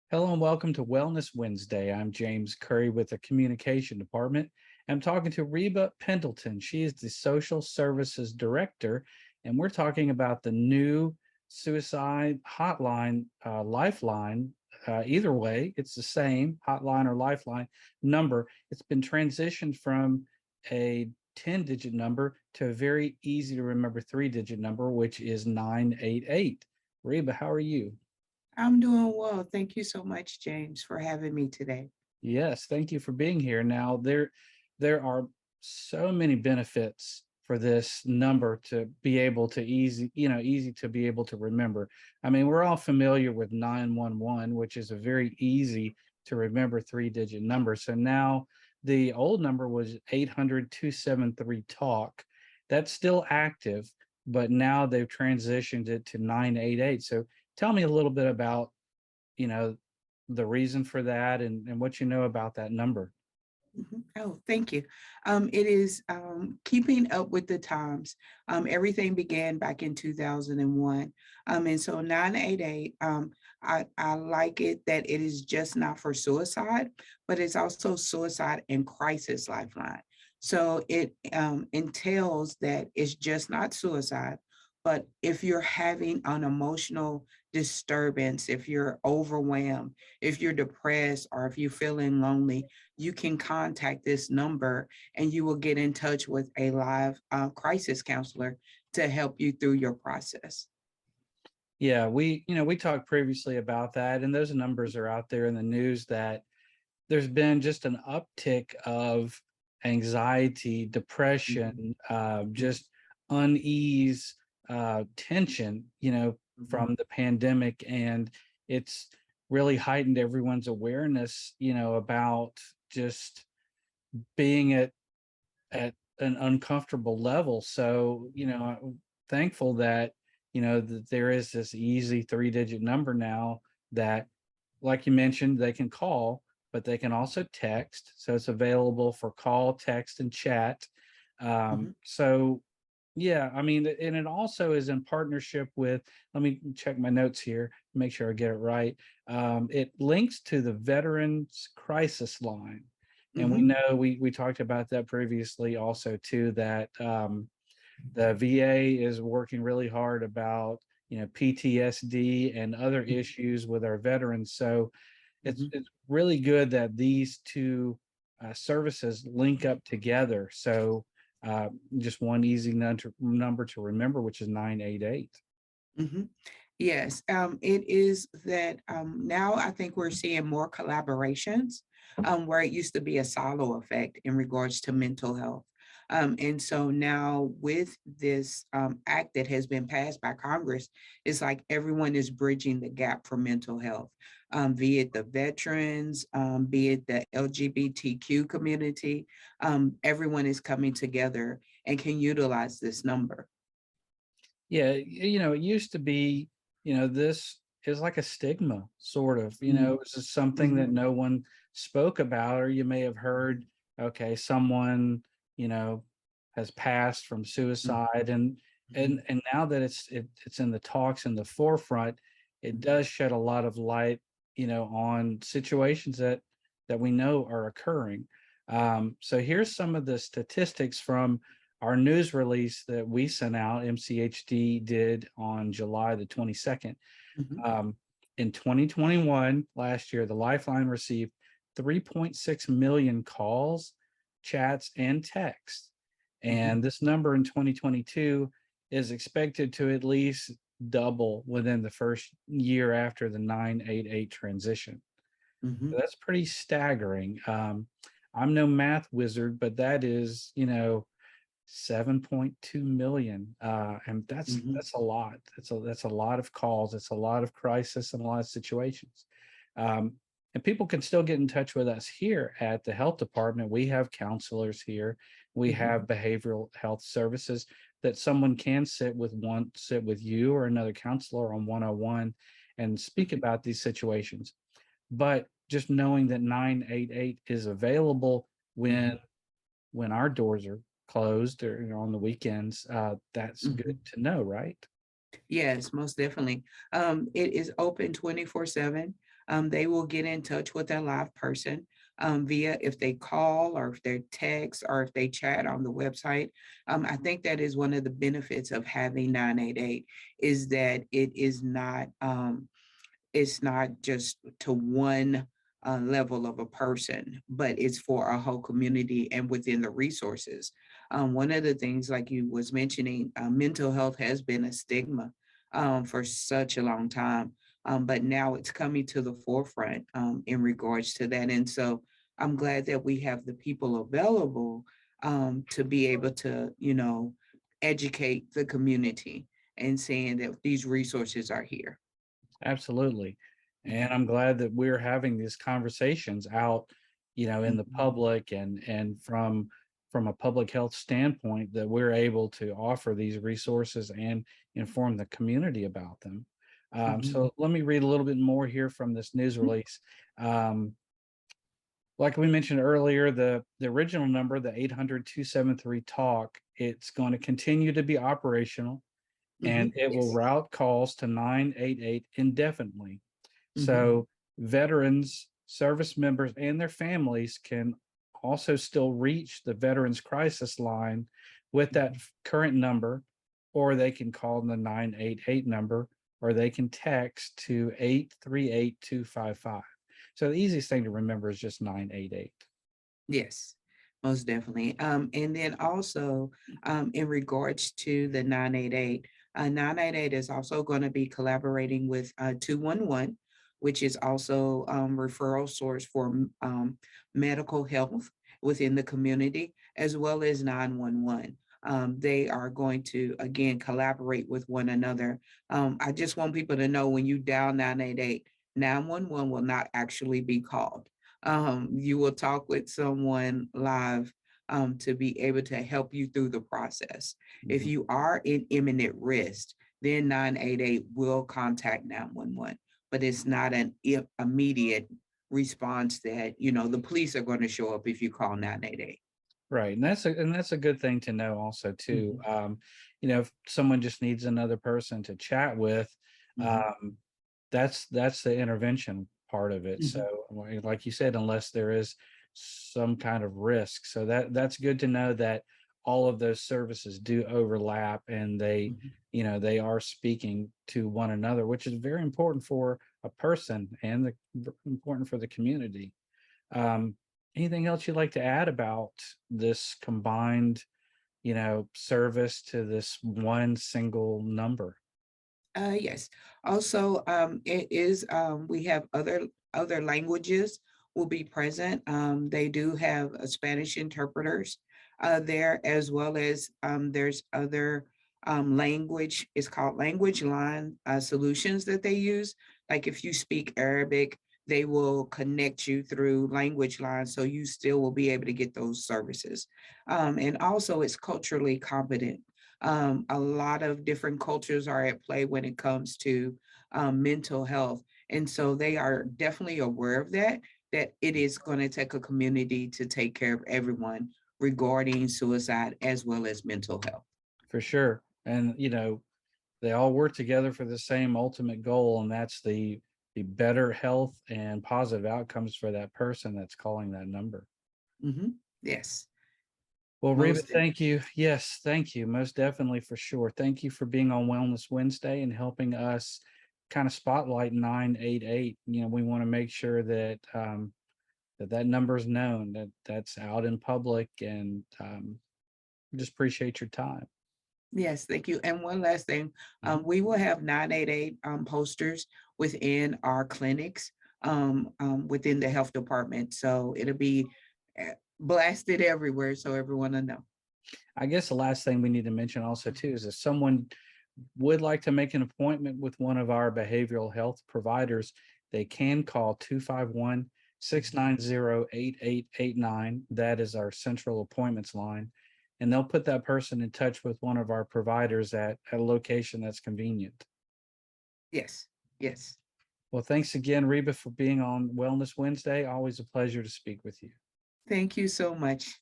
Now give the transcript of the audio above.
Hello and welcome to Wellness Wednesday. I'm James Currie with the Communication Department. I'm talking to Reba Pendleton. She is the Social Services Director, and we're talking about the new suicide hotline, lifeline. Either way, it's the same hotline or lifeline number. It's been transitioned from a 10-digit number to a very easy to remember 3-digit number, which is 988. Reba, how are you? I'm doing well. Thank you so much, James, for having me today. Yes, thank you for being here. Now, there are so many benefits for this number to be able to easy to be able to remember. I mean, we're all familiar with 911, which is a very easy to remember 3-digit number. So now the old number was 800-273-TALK. That's still active, but now they've transitioned it to 988. So tell me a little bit about, you know, the reason for that and what you know about that number. Oh, thank you. It is keeping up with the times. Everything began back in 2001. And so 988, I like it that it is just not for suicide, but it's also suicide and crisis lifeline. So it entails that it's just not suicide, but if you're having an emotional disturbance, if you're overwhelmed, if you're depressed, or if you're feeling lonely, you can contact this number and you will get in touch with a live crisis counselor to help you through your process. Yeah, we talked previously about that, and those numbers are out there in the news that there's been just an uptick of anxiety, Mhm, depression, just unease, tension, mhm, from the pandemic, and it's really heightened everyone's awareness, about just being at an uncomfortable level. So, I'm thankful that, that there is this easy 3-digit number now that, like you mentioned, they can call, but they can also text. So it's available for call, text, and chat. mhm. So yeah, I mean, and it also is in partnership with, let me check my notes here, make sure I get it right. It links to the Veterans Crisis Line. And we Mhm. know we talked about that previously also too, that the VA is working really hard about, PTSD and other issues with our veterans. So Mhm. it's really good that these two services link up together. So just one easy number to remember, which is 988. Mhm. Yes, it is that now I think we're seeing more collaborations where it used to be a silo effect in regards to mental health. And so now with this act that has been passed by Congress, it's like everyone is bridging the gap for mental health, be it the veterans, be it the LGBTQ community. Everyone is coming together and can utilize this number. Yeah, it used to be, this is like a stigma, sort of, it was just something that Mhm. no one spoke about, or you may have heard, okay, someone, you know, has passed from Mhm. suicide, and Mhm. now that it's in the talks in the forefront, it Mhm. does shed a lot of light, on situations that we know are occurring. So here's some of the statistics from our news release that we sent out, MCHD did on July the 22nd. Mhm. Um, in 2021, last year, the Lifeline received 3.6 million calls, chats, and texts. Mhm. And this number in 2022 is expected to at least double within the first year after the 988 transition. Mhm. That's pretty staggering. I'm no math wizard, but that is, 7.2 million. And that's Mhm. that's a lot. That's a lot of calls. It's a lot of crisis and a lot of situations. Um, and people can still get in touch with us here at the health department. We have counselors here. We Mhm. have behavioral health services that someone can sit with you or another counselor on 101 and speak Mhm. about these situations. But just knowing that 988 is available Mhm. when our doors are closed or on the weekends, that's good Mhm. to know, right? Yes, most definitely. It is open 24/7. They will get in touch with a live person via if they call or if they text or if they chat on the website. I think that is one of the benefits of having 988 is that it's not just to one level of a person, but it's for a whole community and within the resources. One of the things, like you was mentioning, mental health has been a stigma for such a long time, but now it's coming to the forefront in regards to that. And so I'm glad that we have the people available to be able to, educate the community and saying that these resources are here. Absolutely. Mhm, And I'm glad that we're having these conversations out, in the mhm, public and from a public health standpoint that we're able to offer these resources and inform the community about them. mhm, So let me read a little bit more here from this news mhm, release. Um, like we mentioned earlier, the original number, the 800-273 talk, it's going to continue to be operational and it will yes. route calls to 988 indefinitely. Mhm, So veterans, service members, and their families can also still reach the Veterans Crisis Line with that mhm. current number, or they can call the 988 number, or they can text to 838-255. So the easiest thing to remember is just 988. Yes, most definitely. And then also, in regards to the 988, 988 is also going to be collaborating with 211, which is also referral source for medical health within the community, as well as 911. They are going to again collaborate with one another. I just want people to know when you dial 988, 911 will not actually be called. You will talk with someone live to be able to help you through the process. If Mhm. you are in imminent risk, then 988 will contact 911, but it's not an immediate response that, the police are going to show up if you call 988. Right, and that's a good thing to know also too. Mhm, If someone just needs another person to chat with, mhm, um, that's the intervention part of it. mhm, So, like you said, unless there is some kind of risk, so that's good to know that all of those services do overlap and mhm. they are speaking to one another, which is very important for a person and important for the community. Um, Anything else you'd like to add about this combined, service to this one single number? Yes. Also, it is we have other languages will be present. They do have Spanish interpreters there, as well as there's other language. It's called language line solutions that they use. Like if you speak Arabic, they will connect you through language lines, so you still will be able to get those services. And also, it's culturally competent. A lot of different cultures are at play when it comes to mental health. And so they are definitely aware of that, that it is going to take a community to take care of everyone regarding suicide as well as mental health. For sure. And they all work together for the same ultimate goal, and that's the better health and positive outcomes for that person that's calling that number. Mhm. Yes, Well, Reba, most thank you. Yes, thank you. Most definitely for sure. Thank you for being on Wellness Wednesday and helping us kind of spotlight 988. We want to make sure that that number is known, that that's out in public, and just appreciate your time. Yes, thank you. And one last thing, Mhm. we will have 988 posters within our clinics, within the health department. So it'll be blasted everywhere so everyone will know. I guess the last thing we need to mention also too is if someone would like to make an appointment with one of our behavioral health providers, they can call 251-690-8889. That is our central appointments line. And they'll put that person in touch with one of our providers at a location that's convenient. Yes, yes. Well, thanks again, Reba, for being on Wellness Wednesday. Always a pleasure to speak with you. Thank you so much.